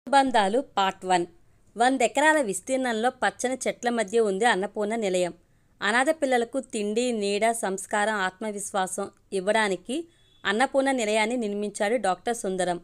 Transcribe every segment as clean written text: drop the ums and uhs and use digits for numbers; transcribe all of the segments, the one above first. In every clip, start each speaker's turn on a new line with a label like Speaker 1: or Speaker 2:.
Speaker 1: అనుబంధాలు పార్ట్ 1. 100 ఎకరాల విస్తీర్ణంలో పచ్చని చెట్ల మధ్య ఉంది అన్నపూర్ణ నిలయం. అనాథ పిల్లలకు తిండి, నీడ, సంస్కారం, ఆత్మవిశ్వాసం ఇవ్వడానికి అన్నపూర్ణ నిలయాన్ని నిర్మించాడు డాక్టర్ సుందరం.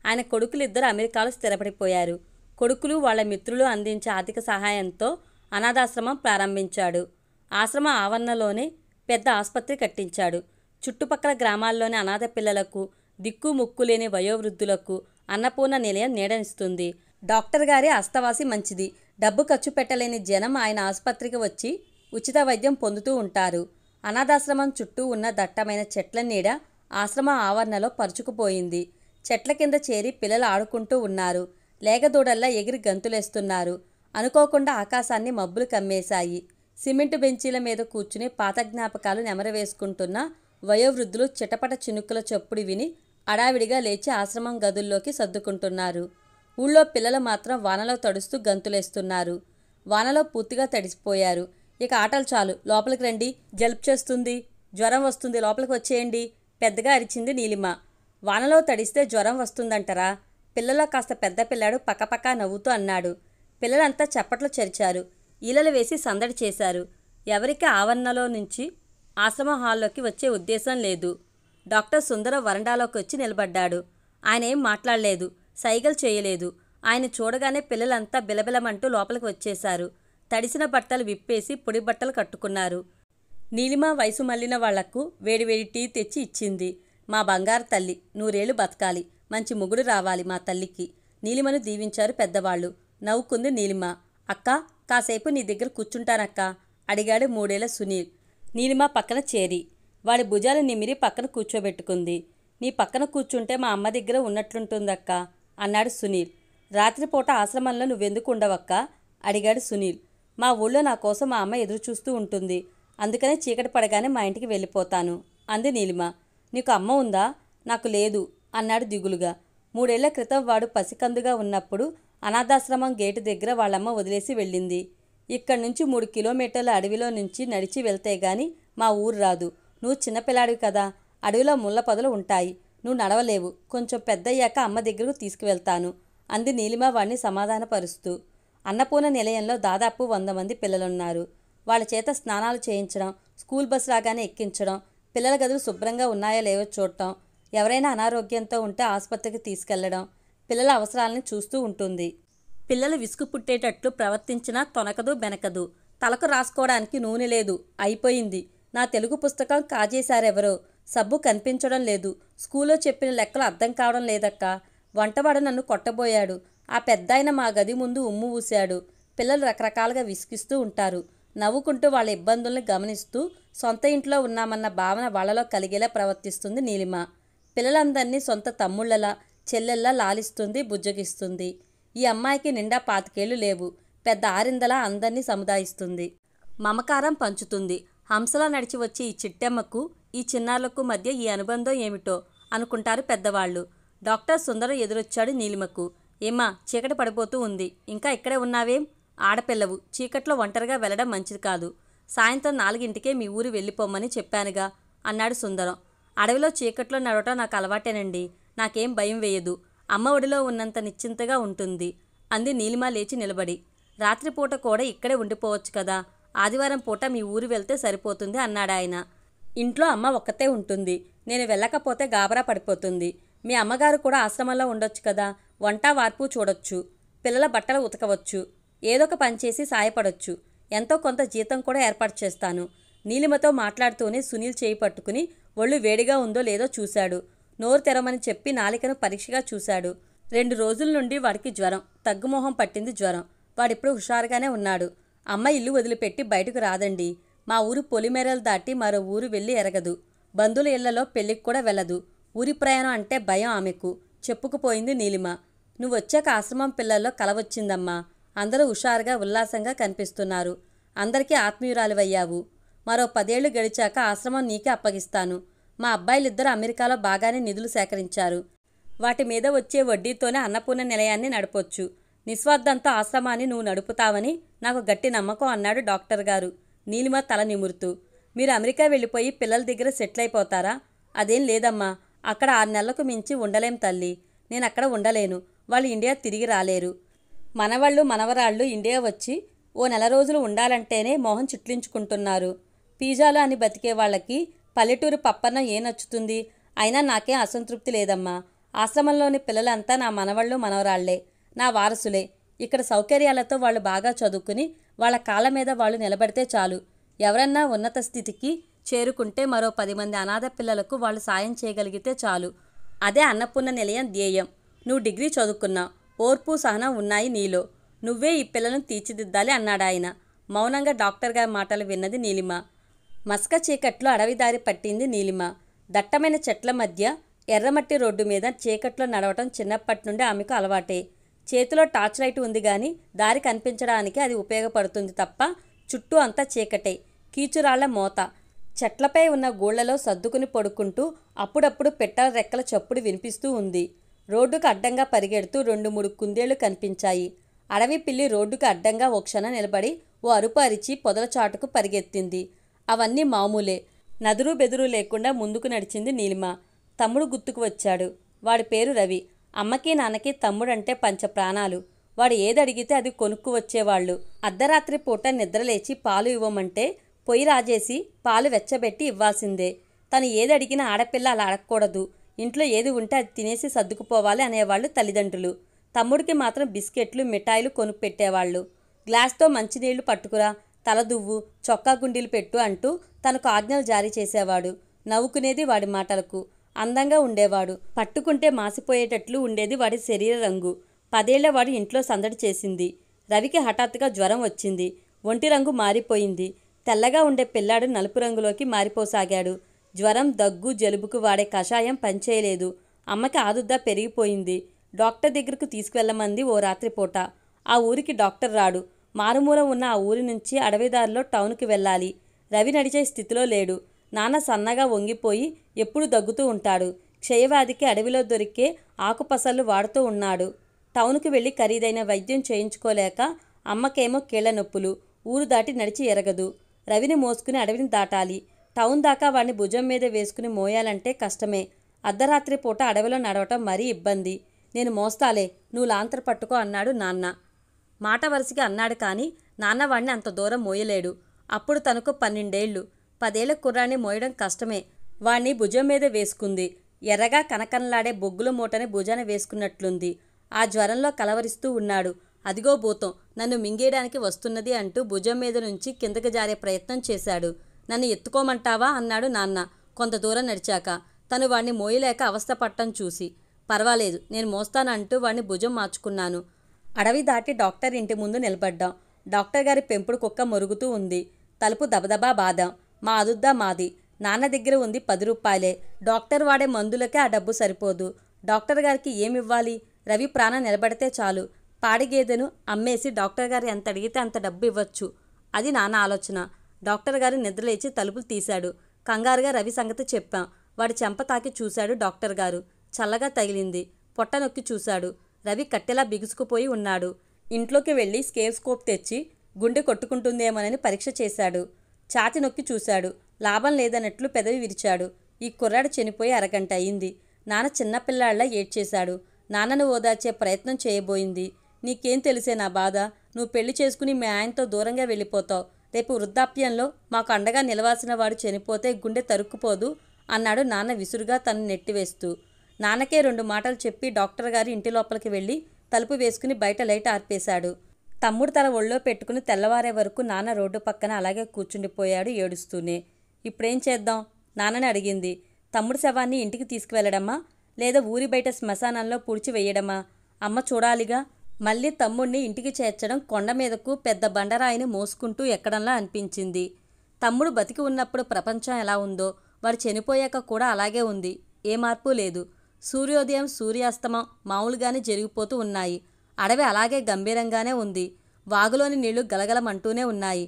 Speaker 1: ఆయన కొడుకులిద్దరు అమెరికాలో స్థిరపడిపోయారు. కొడుకులు వాళ్ళ మిత్రులు అందించే ఆర్థిక సహాయంతో అనాథాశ్రమం ప్రారంభించాడు. ఆశ్రమ ఆవరణలోనే పెద్ద ఆసుపత్రి కట్టించాడు. చుట్టుపక్కల గ్రామాల్లోని అనాథ పిల్లలకు, దిక్కు ముక్కు లేని వయోవృద్ధులకు అన్నపూర్ణ నిలయం నీడనిస్తుంది. డాక్టర్ గారి అస్తవాసి మంచిది. డబ్బు ఖర్చు పెట్టలేని జనం ఆయన ఆసుపత్రికి వచ్చి ఉచిత వైద్యం పొందుతూ ఉంటారు. అనాథాశ్రమం చుట్టూ ఉన్న దట్టమైన చెట్ల నీడ ఆశ్రమ ఆవరణలో పరుచుకుపోయింది. చెట్ల కింద చేరి పిల్లలు ఆడుకుంటూ ఉన్నారు. లేగదూడల్లా ఎగిరి గంతులేస్తున్నారు. అనుకోకుండా ఆకాశాన్ని మబ్బులు కమ్మేశాయి. సిమెంటు బెంచీల మీద కూర్చుని పాత జ్ఞాపకాలు నెమరవేసుకుంటున్న వయోవృద్ధులు చిటపట చినుకుల చప్పుడు విని అడావిడిగా లేచి ఆశ్రమం గదుల్లోకి సర్దుకుంటున్నారు. ఊళ్ళో పిల్లలు మాత్రం వానలో తడుస్తూ గంతులేస్తున్నారు. వానలో పూర్తిగా తడిసిపోయారు. ఇక ఆటలు చాలు, లోపలికి రండి, జలుబు చేస్తుంది, జ్వరం వస్తుంది, లోపలికి వచ్చేయండి, పెద్దగా అరిచింది నీలిమ. వానలో తడిస్తే జ్వరం వస్తుందంటారా? పిల్లలో కాస్త పెద్ద పిల్లాడు పక్కపక్క నవ్వుతూ అన్నాడు. పిల్లలంతా చప్పట్లు చరిచారు. ఈలలు వేసి సందడి చేశారు. ఎవరికి ఆవరణలో నుంచి ఆశ్రమ హాల్లోకి వచ్చే ఉద్దేశం లేదు. డాక్టర్ సుందరం వరండాలోకి వచ్చి నిలబడ్డాడు. ఆయన ఏం మాట్లాడలేదు, సైగలు చేయలేదు. ఆయన చూడగానే పిల్లలంతా బిలబిలమంటూ లోపలికి వచ్చేశారు. తడిసిన బట్టలు విప్పేసి పొడి బట్టలు కట్టుకున్నారు. నీలిమ వయసు మళ్ళిన వాళ్లకు వేడివేడి టీ తెచ్చి ఇచ్చింది. మా బంగారు తల్లి, నూరేళ్లు బతకాలి, మంచి మొగుడు రావాలి మా తల్లికి. నీలిమను దీవించారు పెద్దవాళ్లు. నవ్వుకుంది నీలిమ. అక్క, కాసేపు నీ దగ్గర కూర్చుంటానక్కా అడిగాడు 3 ఏళ్ల సునీల్. నీలిమ పక్కన చేరి వాడి భుజాలు నిమిరి పక్కన కూర్చోబెట్టుకుంది. నీ పక్కన కూర్చుంటే మా అమ్మ దగ్గర ఉన్నట్లుంటుందక్క అన్నాడు సునీల్. రాత్రిపూట ఆశ్రమంలో నువ్వెందుకు ఉండవక్క అడిగాడు సునీల్. మా ఊళ్ళో నా కోసం మా అమ్మ ఎదురు చూస్తూ ఉంటుంది. అందుకనే చీకటి పడగానే మా ఇంటికి వెళ్ళిపోతాను అంది నీలిమ. నీకు అమ్మ ఉందా? నాకు లేదు అన్నాడు దిగులుగా. 3 ఏళ్ల క్రితం వాడు పసికందుగా ఉన్నప్పుడు అనాథాశ్రమం గేటు దగ్గర వాళ్ళమ్మ వదిలేసి వెళ్ళింది. ఇక్కడి నుంచి 3 కిలోమీటర్ల అడవిలో నుంచి నడిచి వెళ్తే గాని మా ఊరు రాదు. నువ్వు చిన్నపిల్లాడివి కదా, అడవిలో ముళ్ళ పొదలు ఉంటాయి, నువ్వు నడవలేవు. కొంచెం పెద్దయ్యాక అమ్మ దగ్గరకు తీసుకువెళ్తాను అంది నీలిమ వాడిని సమాధానపరుస్తూ. అన్నపూర్ణ నిలయంలో దాదాపు 100 మంది పిల్లలున్నారు. వాళ్ళ చేత స్నానాలు చేయించడం, స్కూల్ బస్సు రాగానే ఎక్కించడం, పిల్లల గదులు శుభ్రంగా ఉన్నాయో లేవో చూడటం, ఎవరైనా అనారోగ్యంతో ఉంటే ఆసుపత్రికి తీసుకెళ్లడం, పిల్లల అవసరాలను చూస్తూ ఉంటుంది. పిల్లలు విసుగు పుట్టేటట్లు ప్రవర్తించినా తొనకదు బెనకదు. తలకు రాసుకోవడానికి నూనె లేదు, అయిపోయింది. నా తెలుగు పుస్తకం కాజేశారెవరో, సబ్బు కనిపించడం లేదు, స్కూల్లో చెప్పిన లెక్కలు అర్థం కావడం లేదక్కా. వంటవాడు నన్ను కొట్టబోయాడు. ఆ పెద్దాయన మా గది ముందు ఉమ్ము ఊశాడు. పిల్లలు రకరకాలుగా విసిగిస్తూ ఉంటారు. నవ్వుకుంటూ వాళ్ళ ఇబ్బందుల్ని గమనిస్తూ సొంత ఇంట్లో ఉన్నామన్న భావన వాళ్ళలో కలిగేలా ప్రవర్తిస్తుంది నీలిమ. పిల్లలందరినీ సొంత తమ్ముళ్లలా, చెల్లెల్లా లాలిస్తుంది, బుజ్జగిస్తుంది. ఈ అమ్మాయికి నిండా 25 ఏళ్లు లేవు. పెద్ద ఆరిందలా అందరినీ సముదాయిస్తుంది. మమకారం పంచుతుంది. హంసలా నడిచి వచ్చే ఈ చిట్టెమ్మకు, ఈ చిన్నారులకు మధ్య ఈ అనుబంధం ఏమిటో అనుకుంటారు పెద్దవాళ్ళు. డాక్టర్ సుందరం ఎదురొచ్చాడు నీలిమకు. ఏమ్మా, చీకటి పడిపోతూ ఉంది, ఇంకా ఇక్కడే ఉన్నావేం? ఆడపిల్లవు, చీకట్లో ఒంటరిగా వెళ్ళడం మంచిది కాదు. సాయంత్రం 4ంటికే మీ ఊరు వెళ్ళిపోమ్మని చెప్పానుగా అన్నాడు సుందరం. అడవిలో చీకట్లో నడవటం నాకు అలవాటేనండి. నాకేం భయం వేయదు. అమ్మ ఒడిలో ఉన్నంత నిశ్చింతగా ఉంటుంది అంది నీలిమ లేచి నిలబడి. రాత్రిపూట కూడా ఇక్కడే ఉండిపోవచ్చు కదా, ఆదివారం పూట మీ ఊరు వెళ్తే సరిపోతుంది అన్నాడాయన. ఇంట్లో అమ్మ ఒక్కతే ఉంటుంది. నేను వెళ్ళకపోతే గాబరా పడిపోతుంది. మీ అమ్మగారు కూడా ఆశ్రమంలో ఉండొచ్చు కదా, వంట వార్పు చూడొచ్చు, పిల్లల బట్టలు ఉతకవచ్చు, ఏదొక పనిచేసి సాయపడొచ్చు. ఎంతో కొంత జీతం కూడా ఏర్పాటు చేస్తాను. నీలిమతో మాట్లాడుతూనే సునీల్ చేయి పట్టుకుని ఒళ్ళు వేడిగా ఉందో లేదో చూశాడు. నోరు తెరమని చెప్పి నాలికను పరీక్షగా చూశాడు. 2 రోజుల నుండి వాడికి జ్వరం, తగ్గుమోహం పట్టింది జ్వరం. వాడిప్పుడు హుషారుగానే ఉన్నాడు. అమ్మ ఇల్లు వదిలిపెట్టి బయటకు రాదండి. మా ఊరు పొలిమేరలు దాటి మరో ఊరు వెళ్ళి ఎరగదు. బంధువుల ఇళ్లలో పెళ్లికి కూడా వెళ్ళదు. ఊరి ప్రయాణం అంటే భయం ఆమెకు చెప్పుకుపోయింది నీలిమ. నువ్వొచ్చాక ఆశ్రమం పిల్లల్లో కలవచ్చిందమ్మా. అందరూ హుషారుగా ఉల్లాసంగా కనిపిస్తున్నారు. అందరికీ ఆత్మీయురాలివయ్యావు. మరో 10 ఏళ్లు గడిచాక ఆశ్రమం నీకే అప్పగిస్తాను. మా అబ్బాయిలిద్దరూ అమెరికాలో బాగానే నిధులు సేకరించారు. వాటి మీద వచ్చే వడ్డీతోనే అన్నపూర్ణ నిలయాన్ని నడపొచ్చు. నిస్వార్థంతో ఆశ్రమాన్ని నువ్వు నడుపుతావని నాకు గట్టి నమ్మకం అన్నాడు డాక్టర్ గారు నీలిమ తల నిమురుతూ. మీరు అమెరికా వెళ్ళిపోయి పిల్లల దగ్గర సెటిల్ అయిపోతారా? అదేం లేదమ్మా, అక్కడ 6 నెలలకు మించి ఉండలేం తల్లి. నేను అక్కడ ఉండలేను. వాళ్ళు ఇండియా తిరిగి రాలేరు. మనవళ్ళు మనవరాళ్ళు ఇండియా వచ్చి ఓ నెల రోజులు ఉండాలంటేనే మొహం చిట్లించుకుంటున్నారు. పిజ్జాలు అని బతికే వాళ్ళకి పల్లెటూరు పప్పన్నం ఏ నచ్చుతుంది? అయినా నాకేం అసంతృప్తి లేదమ్మా. ఆశ్రమంలోని పిల్లలంతా నా మనవళ్ళు మనవరాళ్లే, నా వారసులే. ఇక్కడ సౌకర్యాలతో వాళ్ళు బాగా చదువుకుని వాళ్ళ కాళ్ళ మీద వాళ్ళు నిలబడితే చాలు. ఎవరన్నా ఉన్నత స్థితికి చేరుకుంటే మరో 10 మంది అనాథ పిల్లలకు వాళ్ళు సాయం చేయగలిగితే చాలు. అదే అన్నపూర్ణ నిలయం ధ్యేయం. నువ్వు డిగ్రీ చదువుకున్నావు, ఓర్పు సహనం ఉన్నాయి నీలో. నువ్వే ఈ పిల్లలను తీర్చిదిద్దాలి అన్నాడాయన. మౌనంగా డాక్టర్ గారి మాటలు విన్నది నీలిమ. మస్క చీకట్లో అడవిదారి పట్టింది నీలిమ. దట్టమైన చెట్ల మధ్య ఎర్రమట్టి రోడ్డు మీద చీకట్లో నడవటం చిన్నప్పటి నుండి ఆమెకు అలవాటే. చేతిలో టార్చ్ లైట్ ఉంది గాని దారి కనిపించడానికి అది ఉపయోగపడుతుంది తప్ప చుట్టూ అంతా చీకటే. కీచురాళ్ల మోత. చెట్లపై ఉన్న గూళ్లలో సర్దుకుని పడుకుంటూ అప్పుడప్పుడు పెట్టల రెక్కల చప్పుడు వినిపిస్తూ ఉంది. రోడ్డుకు అడ్డంగా పరిగెడుతూ 2-3 కుందేళ్లు కనిపించాయి. అడవి పిల్లి రోడ్డుకు అడ్డంగా ఓ క్షణం నిలబడి ఓ అరుపు అరిచి పొదల చాటుకు పరిగెత్తింది. అవన్నీ మామూలే. నదురు బెదురు లేకుండా ముందుకు నడిచింది నీలిమ. తమ్ముడు గుర్తుకు వచ్చాడు. వాడి పేరు రవి. అమ్మకి నాన్నకి తమ్ముడంటే పంచ ప్రాణాలు. వాడు ఏదడిగితే అది కొనుక్కు వచ్చేవాళ్ళు. అర్ధరాత్రి పూట నిద్రలేచి పాలు ఇవ్వమంటే పొయ్యి రాజేసి పాలు వెచ్చబెట్టి ఇవ్వాల్సిందే. తను ఏదడిగినా ఆడపిల్ల అలా అడగకూడదు. ఇంట్లో ఏది ఉంటే అది తినేసి సర్దుకుపోవాలి అనేవాళ్ళు తల్లిదండ్రులు. తమ్ముడికి మాత్రం బిస్కెట్లు మిఠాయిలు కొనుక్పెట్టేవాళ్ళు. గ్లాస్తో మంచినీళ్లు పట్టుకురా, తలదువ్వు, చొక్కా గుండీలు పెట్టు అంటూ తనకు ఆజ్ఞలు జారీ చేసేవాడు. నవ్వుకునేది వాడి మాటలకు. అందంగా ఉండేవాడు. పట్టుకుంటే మాసిపోయేటట్లు ఉండేది వాడి శరీర రంగు. 10 ఏళ్ల వాడు ఇంట్లో సందడి చేసింది. రవికి హఠాత్తుగా జ్వరం వచ్చింది. ఒంటి రంగు మారిపోయింది. తెల్లగా ఉండే పిల్లాడు నలుపు రంగులోకి మారిపోసాగాడు. జ్వరం, దగ్గు, జలుబుకు వాడే కషాయం పనిచేయలేదు. అమ్మకి ఆదుద్ద పెరిగిపోయింది. డాక్టర్ దగ్గరకు తీసుకువెళ్ళమంది ఓ రాత్రిపూట. ఆ ఊరికి డాక్టర్ రాడు. మారుమూల ఉన్న ఆ ఊరి నుంచి అడవిదారిలో టౌన్కి వెళ్ళాలి. రవి నడిచే స్థితిలో లేడు. నాన్న సన్నగా వంగిపోయి ఎప్పుడు దగ్గుతూ ఉంటాడు. క్షయవ్యాధికి అడవిలో దొరికే ఆకుపసళ్ళు వాడుతూ ఉన్నాడు. టౌన్కి వెళ్ళి ఖరీదైన వైద్యం చేయించుకోలేక అమ్మకేమో కీళ్ల నొప్పులు. ఊరు దాటి నడిచి ఎరగదు. రవిని మోసుకుని అడవిని దాటాలి. టౌన్ దాకా వాడిని భుజం మీద వేసుకుని మోయాలంటే కష్టమే. అర్ధరాత్రి పూట అడవిలో నడవటం మరీ ఇబ్బంది. నేను మోస్తాలే, నువ్వు లాంతరు పట్టుకో అన్నాడు నాన్న. మాట వరుసగా అన్నాడు కానీ నాన్న వాడిని అంత దూరం మోయలేడు. అప్పుడు తనకు 12 ఏళ్లు. 10 ఏళ్ల కుర్రాన్ని మోయడం కష్టమే. వాణ్ణి భుజం మీద వేసుకుంది. ఎర్రగా కనకనలాడే బొగ్గుల మూటని భుజాన వేసుకున్నట్లుంది. ఆ జ్వరంలో కలవరిస్తూ ఉన్నాడు. అదిగో భూతం నన్ను మింగేయడానికి వస్తున్నది అంటూ భుజం మీద నుంచి కిందకి జారే ప్రయత్నం చేశాడు. నన్ను ఎత్తుకోమంటావా అన్నాడు నాన్న కొంత దూరం నడిచాక. తను వాణ్ణి మోయలేక అవస్థపట్టం చూసి. పర్వాలేదు, నేను మోస్తానంటూ వాణ్ణి భుజం మార్చుకున్నాను. అడవి దాటి డాక్టర్ ఇంటి ముందు నిలబడ్డాం. డాక్టర్ గారి పెంపుడు కుక్క మొరుగుతూ ఉంది. తలుపు దబదబా బాదాం. మా అదుద్దా మాది. నాన్న దగ్గర ఉంది 10 రూపాయలే. డాక్టర్ వాడే మందులకే ఆ డబ్బు సరిపోదు. డాక్టర్ గారికి ఏమివ్వాలి? రవి ప్రాణం నిలబడితే చాలు. పాడిగేదెను అమ్మేసి డాక్టర్ గారు ఎంత అడిగితే అంత డబ్బు ఇవ్వచ్చు. అది నాన్న ఆలోచన. డాక్టర్ గారు నిద్రలేచి తలుపులు తీశాడు. కంగారుగా రవి సంగతి చెప్పాం. వాడి చెంప తాకి చూశాడు డాక్టర్ గారు. చల్లగా తగిలింది. పొట్ట నొక్కి చూశాడు. రవి కట్టెలా బిగుసుకుపోయి ఉన్నాడు. ఇంట్లోకి వెళ్ళి స్కేప్ తెచ్చి గుండె కొట్టుకుంటుందేమోనని పరీక్ష చేశాడు. ఛాతి నొక్కి చూశాడు. లాభం లేదన్నట్లు పెదవి విరిచాడు. ఈ కుర్రాడు చనిపోయి అరగంట అయింది. నాన్న చిన్నపిల్లాళ్లా ఏడ్చేశాడు. నాన్నను ఓదార్చే ప్రయత్నం చేయబోయింది. నీకేం తెలిసే నా బాధ? నువ్వు పెళ్లి చేసుకుని మీ ఆయనతో దూరంగా వెళ్ళిపోతావు. రేపు వృద్ధాప్యంలో మాకు అండగా నిలవాల్సిన వాడు చనిపోతే గుండె తరుక్కుపోదు అన్నాడు నాన్న విసురుగా తను నెట్టివేస్తూ. నాన్నకే 2 మాటలు చెప్పి డాక్టర్ గారు ఇంటి లోపలికి వెళ్ళి తలుపు వేసుకుని బయట లైట్ ఆర్పేశాడు. తమ్ముడు తల ఒళ్ళో పెట్టుకుని తెల్లవారే వరకు నాన్న రోడ్డు పక్కన అలాగే కూర్చుండిపోయాడు ఏడుస్తూనే. ఇప్పుడేం చేద్దాం? నాన్నని అడిగింది. తమ్ముడు శవాన్ని ఇంటికి తీసుకువెళ్ళడమా, లేదా ఊరి బయట శ్మశానంలో పూడ్చి వెయ్యడమా? అమ్మ చూడాలిగా. మళ్ళీ తమ్ముడిని ఇంటికి చేర్చడం కొండ మీదకు పెద్ద బండరాయిని మోసుకుంటూ ఎక్కడంలా అనిపించింది. తమ్ముడు బతికి ఉన్నప్పుడు ప్రపంచం ఎలా ఉందో వాడు చనిపోయాక కూడా అలాగే ఉంది. ఏ మార్పు లేదు. సూర్యోదయం సూర్యాస్తమం మామూలుగానే జరిగిపోతూ ఉన్నాయి. అడవి అలాగే గంభీరంగానే ఉంది. వాగులోని నీళ్లు గలగలమంటూనే ఉన్నాయి.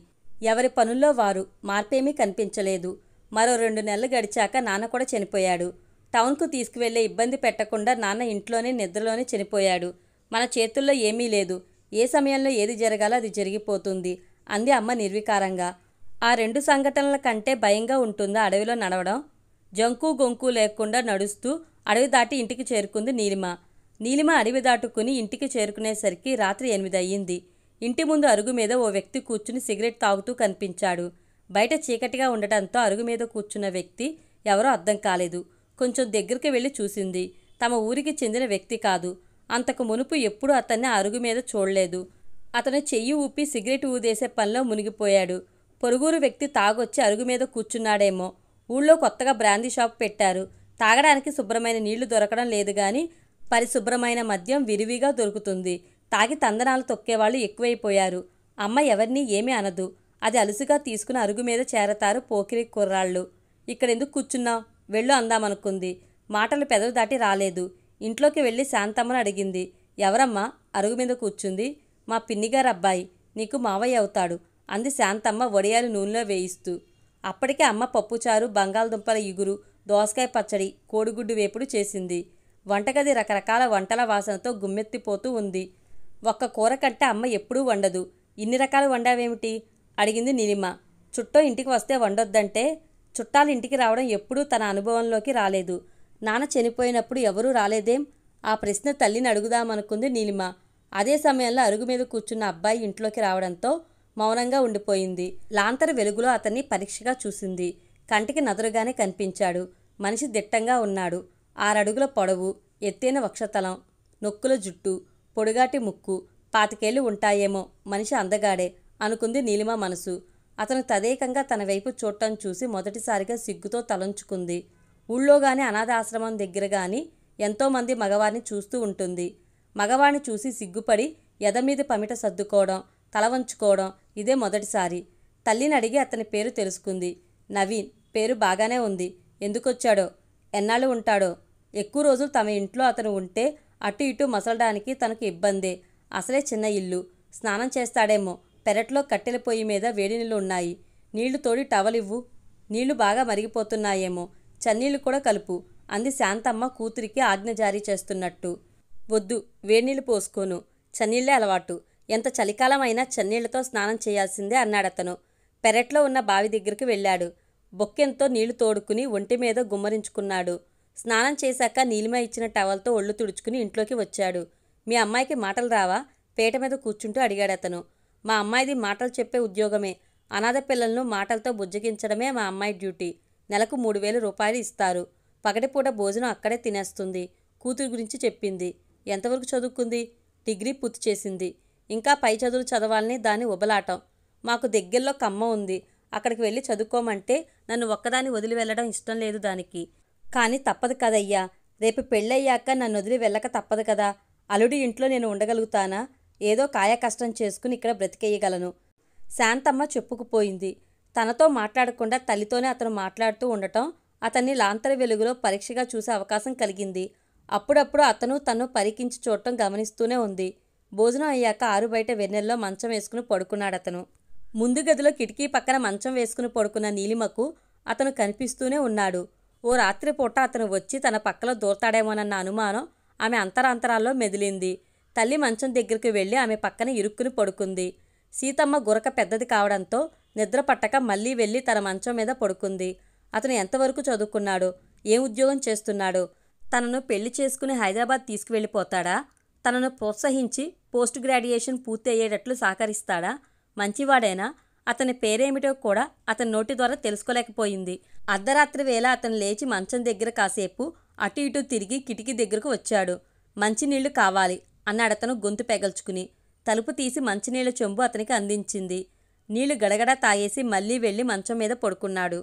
Speaker 1: ఎవరి పనుల్లో వారు. మార్పేమీ కనిపించలేదు. మరో 2 నెలలు గడిచాక నాన్న కూడా చనిపోయాడు. టౌన్కు తీసుకువెళ్లే ఇబ్బంది పెట్టకుండా నాన్న ఇంట్లోనే నిద్రలోనే చనిపోయాడు. మన చేతుల్లో ఏమీ లేదు. ఏ సమయంలో ఏది జరగాలో అది జరిగిపోతుంది అంది అమ్మ నిర్వికారంగా. ఆ 2 సంఘటనల కంటే భయంగా ఉంటుందా అడవిలో నడవడం? జంకు గొంకు లేకుండా నడుస్తూ అడవి దాటి ఇంటికి చేరుకుంది నీలిమ. నీలిమ అడవి దాటుకుని ఇంటికి చేరుకునేసరికి రాత్రి 8 అయ్యింది. ఇంటి ముందు అరుగు మీద ఓ వ్యక్తి కూర్చుని సిగరెట్ తాగుతూ కనిపించాడు. బయట చీకటిగా ఉండటంతో అరుగు మీద కూర్చున్న వ్యక్తి ఎవరో అర్థం కాలేదు. కొంచెం దగ్గరికి వెళ్ళి చూసింది. తమ ఊరికి చెందిన వ్యక్తి కాదు. అంతకు మునుపు ఎప్పుడూ అతన్ని అరుగు మీద చూడలేదు. అతను చెయ్యి ఊపి సిగరెట్ ఊదేసే పనిలో మునిగిపోయాడు. పొరుగురు వ్యక్తి తాగొచ్చి అరుగు మీద కూర్చున్నాడేమో. ఊళ్ళో కొత్తగా బ్రాందీ షాప్ పెట్టారు. తాగడానికి శుభ్రమైన నీళ్లు దొరకడం లేదు గాని పరిశుభ్రమైన మద్యం విరివిగా దొరుకుతుంది. తాగి తందనాలు తొక్కేవాళ్లు ఎక్కువైపోయారు. అమ్మ ఎవరినీ ఏమీ అనదు. అది అలుసుగా తీసుకుని అరుగు మీద చేరతారు పోకిరి కుర్రాళ్ళు. ఇక్కడెందుకు కూర్చున్నావు, వెళ్ళు అందామనుకుంది. మాటలు పెదవి దాటి రాలేదు. ఇంట్లోకి వెళ్ళి శాంతమ్మను అడిగింది. ఎవరమ్మా అరుగు మీద కూర్చుంది? మా పిన్నిగారు అబ్బాయి, నీకు మావయ్య అవుతాడు అంది శాంతమ్మ వడియాలు నూనెలో వేయిస్తూ. అప్పటికే అమ్మ పప్పుచారు, బంగాళదుంపల ఇగురు, దోసకాయ పచ్చడి, కోడిగుడ్డు వేపుడు చేసింది. వంటగది రకరకాల వంటల వాసనతో గుమ్మెత్తిపోతూ ఉంది. ఒక్క కూర కంటే అమ్మ ఎప్పుడూ వండదు. ఇన్ని రకాలు వండావేమిటి అడిగింది నీలిమ. చుట్టం ఇంటికి వస్తే వండొద్దంటే చుట్టాలు ఇంటికి రావడం ఎప్పుడూ తన అనుభవంలోకి రాలేదు. నాన్న చనిపోయినప్పుడు ఎవరూ రాలేదేం? ఆ ప్రశ్న తల్లిని అడుగుదామనుకుంది నీలిమ. అదే సమయంలో అరుగు మీద కూర్చున్న అబ్బాయి ఇంట్లోకి రావడంతో మౌనంగా ఉండిపోయింది. లాంతరు వెలుగులో అతన్ని పరీక్షగా చూసింది. కంటికి నదురుగానే కనిపించాడు. మనిషి దిట్టంగా ఉన్నాడు. 6 అడుగుల పొడవు, ఎత్తైన వక్షతలం, నొక్కుల జుట్టు, పొడుగాటి ముక్కు. 25 ఏళ్లు ఉంటాయేమో. మనిషి అందగాడే అనుకుంది నీలిమ మనసు. అతను తదేకంగా తన వైపు చూడటం చూసి మొదటిసారిగా సిగ్గుతో తలంచుకుంది. ఊళ్ళో గాని అనాథ ఆశ్రమం దగ్గర గాని ఎంతోమంది మగవారిని చూస్తూ ఉంటుంది. మగవాడిని చూసి సిగ్గుపడి ఎదమీది పమిట సర్దుకోవడం, తల వంచుకోవడం ఇదే మొదటిసారి. తల్లిని అడిగి అతని పేరు తెలుసుకుంది. నవీన్. పేరు బాగానే ఉంది. ఎందుకొచ్చాడో, ఎన్నాళ్ళు ఉంటాడో. ఎక్కువ రోజులు తమ ఇంట్లో అతను ఉంటే అటు ఇటు మసలడానికి తనకు ఇబ్బందే. అసలే చిన్న ఇల్లు. స్నానం చేస్తాడేమో. పెరట్లో కట్టెల పొయ్యి మీద వేడి నీళ్ళు ఉన్నాయి. నీళ్లు తోడి టవలివ్వు. నీళ్లు బాగా మరిగిపోతున్నాయేమో. చన్నీళ్లు కూడా కలుపు అంది శాంతమ్మ కూతురికి ఆజ్ఞ జారీ చేస్తున్నట్టు. వద్దు, వేడినీళ్ళు పోసుకోను. చన్నీళ్లే అలవాటు. ఎంత చలికాలం అయినా చన్నీళ్లతో స్నానం చేయాల్సిందే అన్నాడతను. పెరట్లో ఉన్న బావి దగ్గరికి వెళ్ళాడు. బొక్కెంతో నీళ్లు తోడుకుని ఒంటి మీద గుమ్మరించుకున్నాడు. స్నానం చేశాక నీలిమ ఇచ్చిన టవల్తో ఒళ్ళు తుడుచుకుని ఇంట్లోకి వచ్చాడు. మీ అమ్మాయికి మాటలు రావా? పీట మీద కూర్చుంటూ అడిగాడతను. మా అమ్మాయిది మాటలు చెప్పే ఉద్యోగమే. అనాథ పిల్లలను మాటలతో బుజ్జగించడమే మా అమ్మాయి డ్యూటీ. నెలకు 3,000 రూపాయలు ఇస్తారు. పగటిపూట భోజనం అక్కడే తినేస్తుంది. కూతురు గురించి చెప్పింది. ఎంతవరకు చదువుకుంది? డిగ్రీ పూర్తి చేసింది. ఇంకా పై చదువులు చదవాలని దాని ఉబలాటం. మాకు దగ్గరలో కమ్మ ఉంది. అక్కడికి వెళ్ళి చదువుకోమంటే నన్ను ఒక్కదాన్ని వదిలి వెళ్ళడం ఇష్టం లేదు దానికి. కానీ తప్పదు కదయ్యా. రేపు పెళ్ళయ్యాక నన్ను వదిలి వెళ్ళక తప్పదు కదా. అల్లుడి ఇంట్లో నేను ఉండగలుగుతానా? ఏదో కాయ కష్టం చేసుకుని ఇక్కడ బ్రతికేయగలను. శాంతమ్మ చెప్పుకుపోయింది. తనతో మాట్లాడకుండా తల్లితోనే అతను మాట్లాడుతూ ఉండటం అతన్ని లాంతర వెలుగులో పరీక్షగా చూసే అవకాశం కలిగింది. అప్పుడప్పుడు అతను తను పరికించి చూడటం గమనిస్తూనే ఉంది. భోజనం అయ్యాక ఆరుబయట వెన్నెల్లో మంచం వేసుకుని పడుకున్నాడతను. ముందు గదిలో కిటికీ పక్కన మంచం వేసుకుని పడుకున్న నీలిమకు అతను కనిపిస్తూనే ఉన్నాడు. ఓ రాత్రిపూట అతను వచ్చి తన పక్కలో దూరతాడేమోనన్న అనుమానం ఆమె అంతరాంతరాల్లో మెదిలింది. తల్లి మంచం దగ్గరికి వెళ్ళి ఆమె పక్కన ఇరుక్కుని పడుకుంది. సీతమ్మ గురక పెద్దది కావడంతో నిద్ర పట్టక మళ్లీ వెళ్ళి తన మంచం మీద పడుకుంది. అతను ఎంతవరకు చదువుకున్నాడో, ఏం ఉద్యోగం చేస్తున్నాడో, తనను పెళ్లి చేసుకుని హైదరాబాద్ తీసుకువెళ్ళిపోతాడా? తనను ప్రోత్సహించి పోస్ట్ గ్రాడ్యుయేషన్ పూర్తి అయ్యేటట్లు సహకరిస్తాడా? మంచివాడేనా? అతని పేరేమిటో కూడా అతని నోటి ద్వారా తెలుసుకోలేకపోయింది. అర్ధరాత్రి వేళ అతను లేచి మంచం దగ్గర కాసేపు అటు ఇటు తిరిగి కిటికీ దగ్గరకు వచ్చాడు. మంచినీళ్లు కావాలి అన్నాడతను గొంతు పెగల్చుకుని. తలుపు తీసి మంచినీళ్ల చెంబు అతనికి అందించింది. నీళ్లు గడగడ తాగేసి మళ్లీ వెళ్ళి మంచం మీద పడుకున్నాడు.